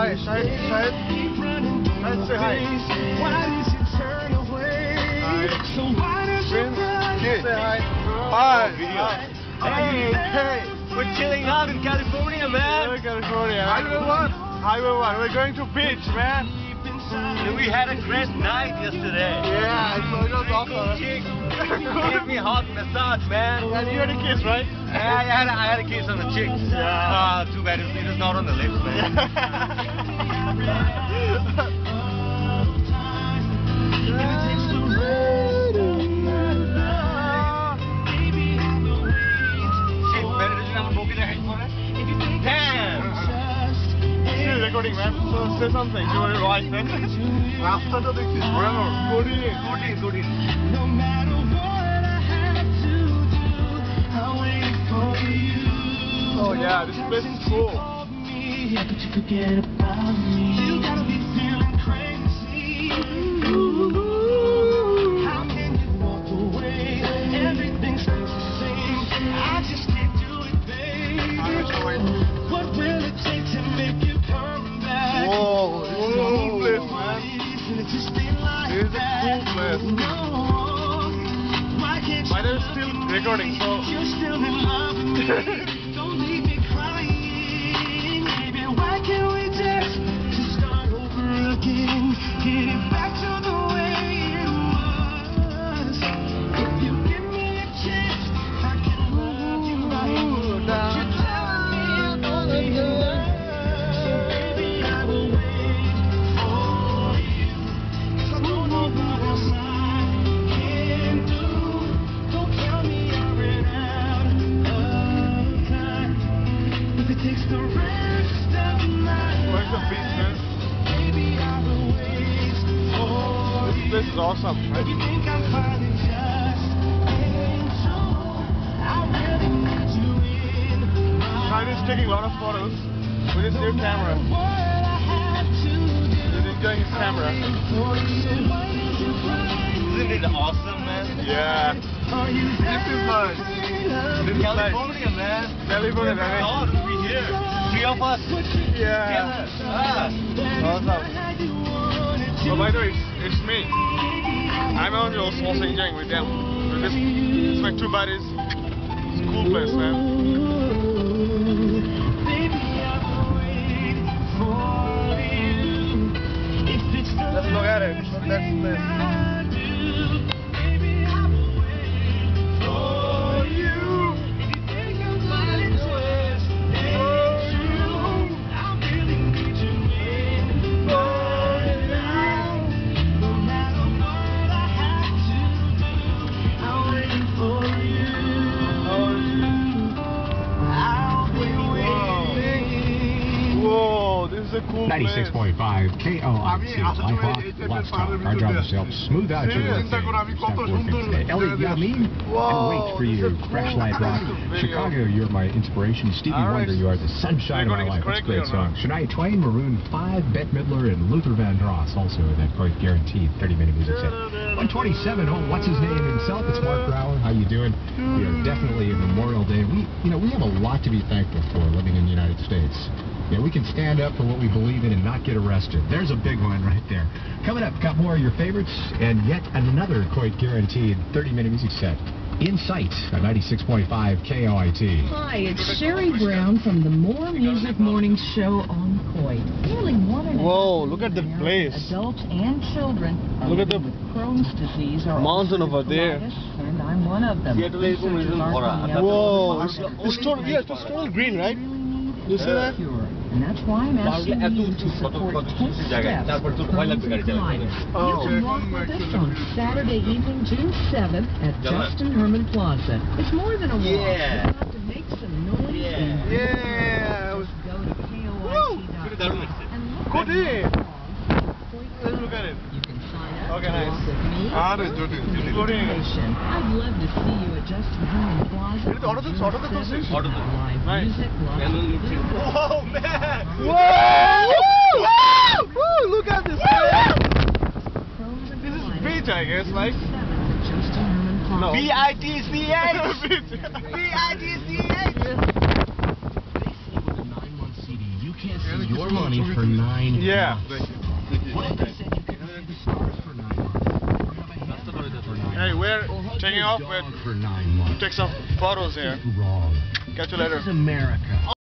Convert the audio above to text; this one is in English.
hi, Shahed. Shahed, say hi. Hi. Prince, say hi. Hi. Hey, we're chilling out in California, man. We're in California. Highway 1. We're going to beach, man. We had a great night yesterday. Yeah, it was awesome. Chick gave me hot massage, man. And you had a kiss, right? Yeah, I had a kiss on the cheek. Yeah. Too bad it was not on the lips, man. Recording, man. So say something to your wife, man. Rasta देखिए, forever. Good in. No matter what I have to do, I'm waiting for you. Oh yeah, this place is cool. Yeah, but you forget about me. You gotta be feeling crazy. How can you walk away? Everything stays the same. I just can't do it, baby. What will it take to make you? Whoa, this is a cool place, man. This is a cool place. Why they're still recording, so... You're still in love with me. Don't leave me crying. Baby, why can't we just start over again? Get it back to the way it was. If you give me a chance, I can love you right. But you're telling me I'm only good. This is awesome. Right? Shahed's taking a lot of photos with his new camera. He's enjoying his camera. Isn't it awesome, man? Yeah. This is nice. California, man. California, man. We're here. 3 of us. Yeah. Awesome. So by the way, it's me. I'm also enjoying with them. This is my 2 buddies. It's a cool place, man. Let's look at it. That's the place. Cool 96.5 KOIT, Life Off, Let's Talk. Our job is to help smooth out your work day. Stop working today. Elliot, yeah, me and wait for you. Fresh Light Rock. Chicago, you're my inspiration. Stevie Wonder, you are the sunshine of my life. That's a great song. Shania Twain, Maroon 5, Bette Midler, and Luther Vandross. Also, that quite guaranteed 30-minute music set. 127. Oh, what's his name himself? It's Mark Brower. How you doing? We are definitely in Memorial Day. We have a lot to be thankful for living in the United States. Yeah, we can stand up for what we believe in and not get arrested. There's a big one right there. Coming up, got more of your favorites and yet another quite guaranteed 30-minute music set. In sight at 96.5 KOIT. Hi, it's Sherry Brown from the More Music Morning Show on Coit. Nearly 1.5 Whoa, look at the place. Adults and children are look at the with Crohn's disease or mountain over there. And I'm one of them. Whoa, it's total green, right? You see that? And that's why I'm asking you to support 10 steps from providers. You can walk with us on Saturday evening, June 7th at Justin Herman Plaza. It's more than a walk. Yeah. You have to make some noise. Yeah. Just go to KOIT.com and look Good. Let's look at it. You can sign up Okay, to nice. walk with me. Information. I'd love to see you at Justin Herman Plaza. Live music, Whoa, man! Whoa! Whoa! Look at this, man! This is beach, I guess, like. No. B-I-T-C-H! B-I-T-C-H! Basically with a 9-month CD, you can't see your money for 9 Yeah. months. What if they said you could see the stars for 9 months? Or have a hamburger for 9 months? Hey, we're Or hug taking your off dog with for 9 months? take some photos here. Wrong. Catch you This later. is America.